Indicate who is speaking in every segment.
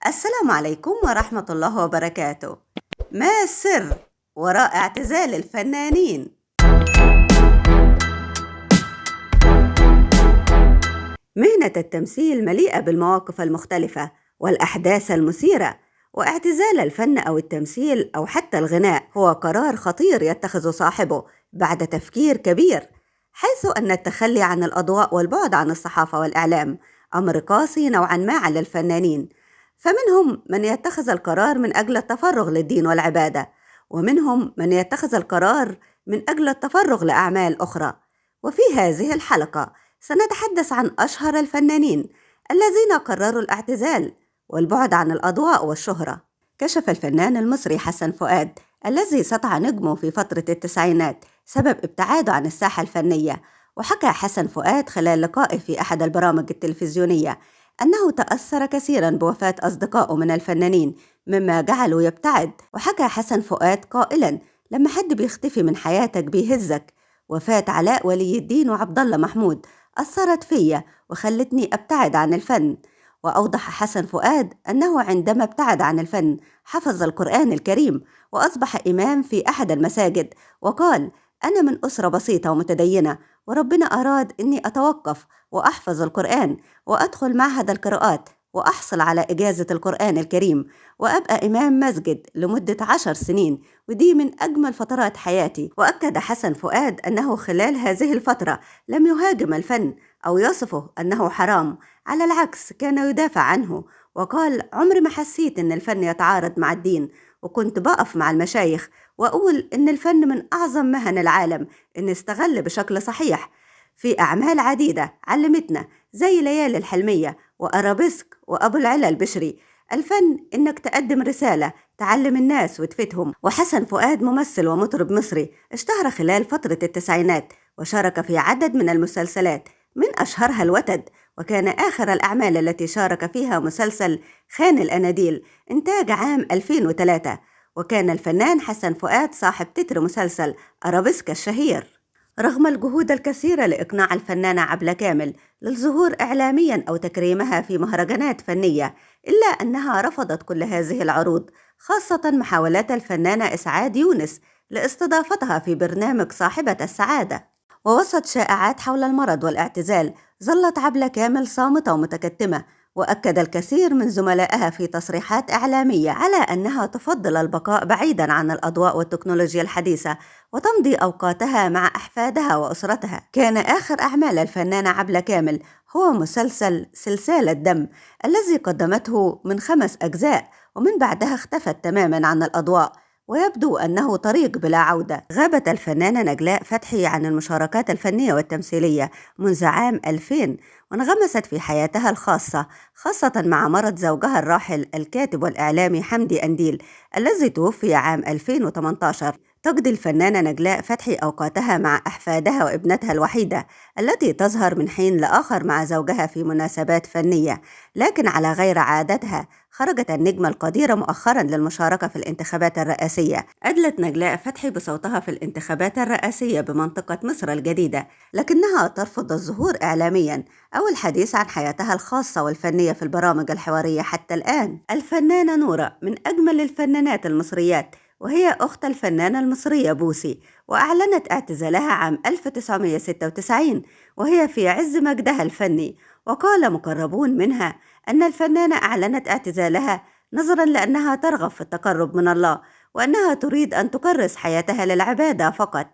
Speaker 1: السلام عليكم ورحمة الله وبركاته. ما السر وراء اعتزال الفنانين؟ مهنة التمثيل مليئة بالمواقف المختلفة والأحداث المثيرة، واعتزال الفن أو التمثيل أو حتى الغناء هو قرار خطير يتخذه صاحبه بعد تفكير كبير، حيث أن التخلي عن الأضواء والبعد عن الصحافة والإعلام أمر قاسي نوعا ما على الفنانين. فمنهم من يتخذ القرار من أجل التفرغ للدين والعبادة، ومنهم من يتخذ القرار من أجل التفرغ لأعمال أخرى. وفي هذه الحلقة سنتحدث عن أشهر الفنانين الذين قرروا الاعتزال والبعد عن الأضواء والشهرة. كشف الفنان المصري حسن فؤاد الذي سطع نجمه في فترة التسعينات سبب ابتعاده عن الساحة الفنية. وحكى حسن فؤاد خلال لقائه في أحد البرامج التلفزيونية أنه تأثر كثيرا بوفاة أصدقائه من الفنانين مما جعله يبتعد. وحكى حسن فؤاد قائلا: لما حد بيختفي من حياتك بيهزك. وفاة علاء ولي الدين وعبد الله محمود أثرت فيا وخلتني أبتعد عن الفن. وأوضح حسن فؤاد أنه عندما ابتعد عن الفن حفظ القرآن الكريم وأصبح إمام في أحد المساجد، وقال: أنا من أسرة بسيطة ومتدينة، وربنا أراد أني أتوقف وأحفظ القرآن وأدخل معهد القراءات وأحصل على إجازة القرآن الكريم وأبقى إمام مسجد لمدة 10 سنين، ودي من أجمل فترات حياتي. وأكد حسن فؤاد أنه خلال هذه الفترة لم يهاجم الفن أو يصفه أنه حرام، على العكس كان يدافع عنه. وقال: عمري ما حسيت أن الفن يتعارض مع الدين، وكنت بقف مع المشايخ وأقول أن الفن من أعظم مهن العالم إن استغل بشكل صحيح في أعمال عديدة علمتنا، زي ليالي الحلمية وأرابيسك وأبو العلا البشري. الفن إنك تقدم رسالة تعلم الناس وتفيدهم. وحسن فؤاد ممثل ومطرب مصري اشتهر خلال فترة التسعينات وشارك في عدد من المسلسلات من أشهرها الوتد، وكان آخر الأعمال التي شارك فيها مسلسل خان الأناديل إنتاج عام 2003. وكان الفنان حسن فؤاد صاحب تتر مسلسل أرابيسك الشهير. رغم الجهود الكثيرة لإقناع الفنانة عبلة كامل للظهور إعلامياً أو تكريمها في مهرجانات فنية، إلا أنها رفضت كل هذه العروض، خاصة محاولات الفنانة إسعاد يونس لاستضافتها في برنامج صاحبة السعادة. ووسط شائعات حول المرض والاعتزال ظلت عبلة كامل صامتة ومتكتمة، وأكد الكثير من زملائها في تصريحات إعلامية على أنها تفضل البقاء بعيداً عن الأضواء والتكنولوجيا الحديثة وتمضي أوقاتها مع أحفادها وأسرتها. كان آخر أعمال الفنانة عبلة كامل هو مسلسل سلسال الدم الذي قدمته من 5 أجزاء، ومن بعدها اختفت تماماً عن الأضواء، ويبدو أنه طريق بلا عودة. غابت الفنانة نجلاء فتحي عن المشاركات الفنية والتمثيلية منذ عام 2000، وانغمست في حياتها الخاصة، خاصة مع مرض زوجها الراحل الكاتب والإعلامي حمدي أنديل الذي توفي عام 2018. تقضي الفنانة نجلاء فتحي أوقاتها مع أحفادها وابنتها الوحيدة التي تظهر من حين لآخر مع زوجها في مناسبات فنية، لكن على غير عادتها خرجت النجمة القديرة مؤخرا للمشاركة في الانتخابات الرئاسية. أدلت نجلاء فتحي بصوتها في الانتخابات الرئاسية بمنطقة مصر الجديدة، لكنها ترفض الظهور إعلاميا أو الحديث عن حياتها الخاصة والفنية في البرامج الحوارية حتى الآن. الفنانة نورة من أجمل الفنانات المصريات، وهي أخت الفنانة المصرية بوسي، وأعلنت اعتزالها عام 1996 وهي في عز مجدها الفني. وقال مقربون منها أن الفنانة أعلنت اعتزالها نظراً لأنها ترغب في التقرب من الله، وأنها تريد أن تكرس حياتها للعبادة فقط.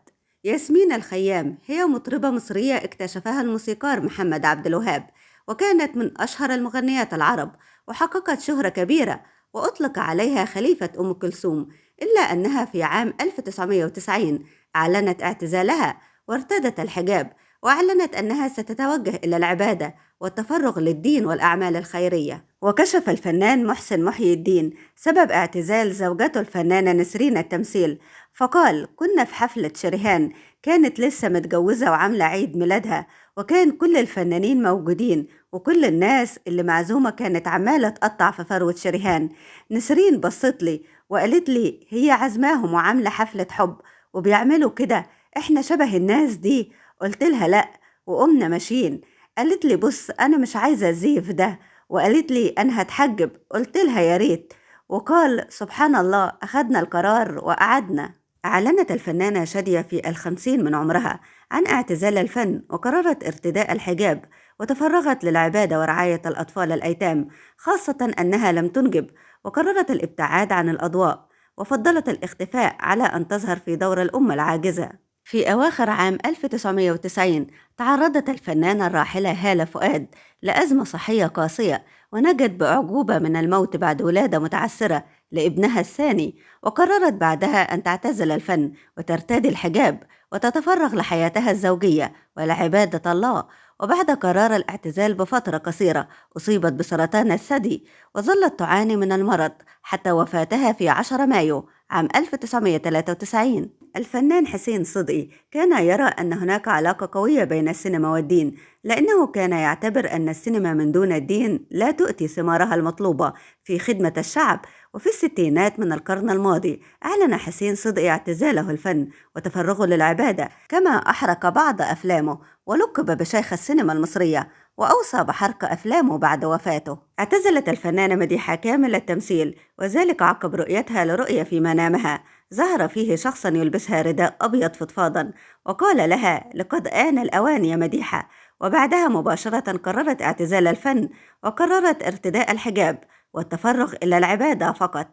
Speaker 1: ياسمين الخيام هي مطربة مصرية اكتشفها الموسيقار محمد عبد الوهاب، وكانت من أشهر المغنيات العرب، وحققت شهرة كبيرة وأطلق عليها خليفة أم كلثوم، إلا أنها في عام 1990 أعلنت اعتزالها وارتدت الحجاب، وأعلنت أنها ستتوجه إلى العبادة والتفرغ للدين والأعمال الخيرية. وكشف الفنان محسن محي الدين سبب اعتزال زوجته الفنانة نسرين التمثيل، فقال: كنا في حفلة شريهان، كانت لسه متجوزة وعاملة عيد ميلادها، وكان كل الفنانين موجودين، وكل الناس اللي معزومة كانت عمالة تقطع في فروة شريهان. نسرين بصت لي وقالت لي: هي عزماهم وعاملة حفلة حب وبيعملوا كده، احنا شبه الناس دي؟ قلت لها لأ، وقمنا ماشيين. قالت لي: بص، أنا مش عايزة الزيف ده، وقالت لي أنا هتحجب، قلت لها يا ريت، وقال سبحان الله أخدنا القرار وقعدنا. أعلنت الفنانة شادية في 50 من عمرها عن اعتزال الفن، وقررت ارتداء الحجاب، وتفرغت للعبادة ورعاية الأطفال الأيتام، خاصة أنها لم تنجب، وقررت الابتعاد عن الأضواء، وفضلت الاختفاء على أن تظهر في دور الأم العاجزة. في أواخر عام 1990 تعرضت الفنانة الراحلة هالة فؤاد لأزمة صحية قاسية، ونجت بأعجوبة من الموت بعد ولادة متعسرة لابنها الثاني، وقررت بعدها أن تعتزل الفن وترتدي الحجاب وتتفرغ لحياتها الزوجية ولعبادة الله. وبعد قرار الاعتزال بفترة قصيرة أصيبت بسرطان الثدي، وظلت تعاني من المرض حتى وفاتها في 10 مايو عام 1993. الفنان حسين صدقي كان يرى أن هناك علاقة قوية بين السينما والدين، لأنه كان يعتبر أن السينما من دون الدين لا تؤتي ثمارها المطلوبة في خدمة الشعب. وفي الستينات من القرن الماضي أعلن حسين صدقي اعتزاله الفن وتفرغه للعبادة، كما أحرق بعض أفلامه ولقب بشيخ السينما المصرية، وأوصى بحرق أفلامه بعد وفاته. اعتزلت الفنانة مديحة كامل التمثيل، وذلك عقب رؤيتها لرؤية في منامها ظهر فيه شخصا يلبسها رداء أبيض فضفاضا، وقال لها لقد آن الأوان يا مديحة. وبعدها مباشرة قررت اعتزال الفن، وقررت ارتداء الحجاب والتفرغ إلى العبادة فقط.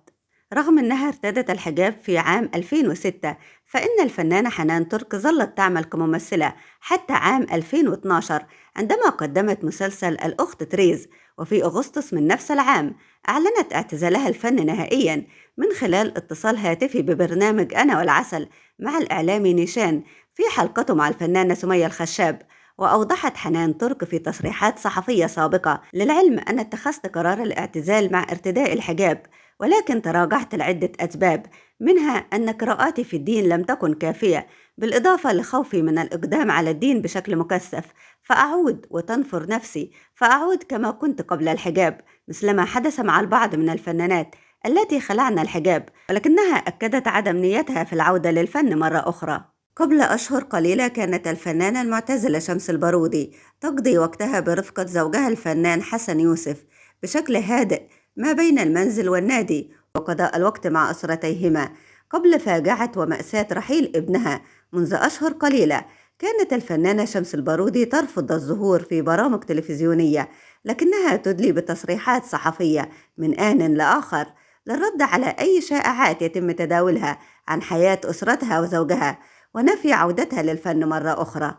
Speaker 1: رغم أنها ارتدت الحجاب في عام 2006، فإن الفنانة حنان ترك ظلت تعمل كممثلة حتى عام 2012 عندما قدمت مسلسل الأخت تريز. وفي أغسطس من نفس العام أعلنت اعتزالها الفن نهائيا من خلال اتصال هاتفي ببرنامج أنا والعسل مع الإعلامي نيشان في حلقته مع الفنانة سمية الخشاب. وأوضحت حنان ترك في تصريحات صحفية سابقة للعلم أن اتخذت قرار الاعتزال مع ارتداء الحجاب، ولكن تراجعت لعدة أسباب، منها أن قراءاتي في الدين لم تكن كافية، بالإضافة لخوفي من الإقدام على الدين بشكل مكثف، فأعود وتنفر نفسي، فأعود كما كنت قبل الحجاب، مثلما حدث مع البعض من الفنانات التي خلعن الحجاب، ولكنها أكدت عدم نيتها في العودة للفن مرة أخرى. قبل أشهر قليلة كانت الفنانة المعتزلة شمس البارودي تقضي وقتها برفقة زوجها الفنان حسن يوسف بشكل هادئ ما بين المنزل والنادي وقضاء الوقت مع أسرتيهما قبل فاجعة ومأساة رحيل ابنها منذ أشهر قليلة. كانت الفنانة شمس البارودي ترفض الظهور في برامج تلفزيونية، لكنها تدلي بتصريحات صحفية من آن لآخر للرد على أي شائعات يتم تداولها عن حياة أسرتها وزوجها، ونفي عودتها للفن مرة أخرى.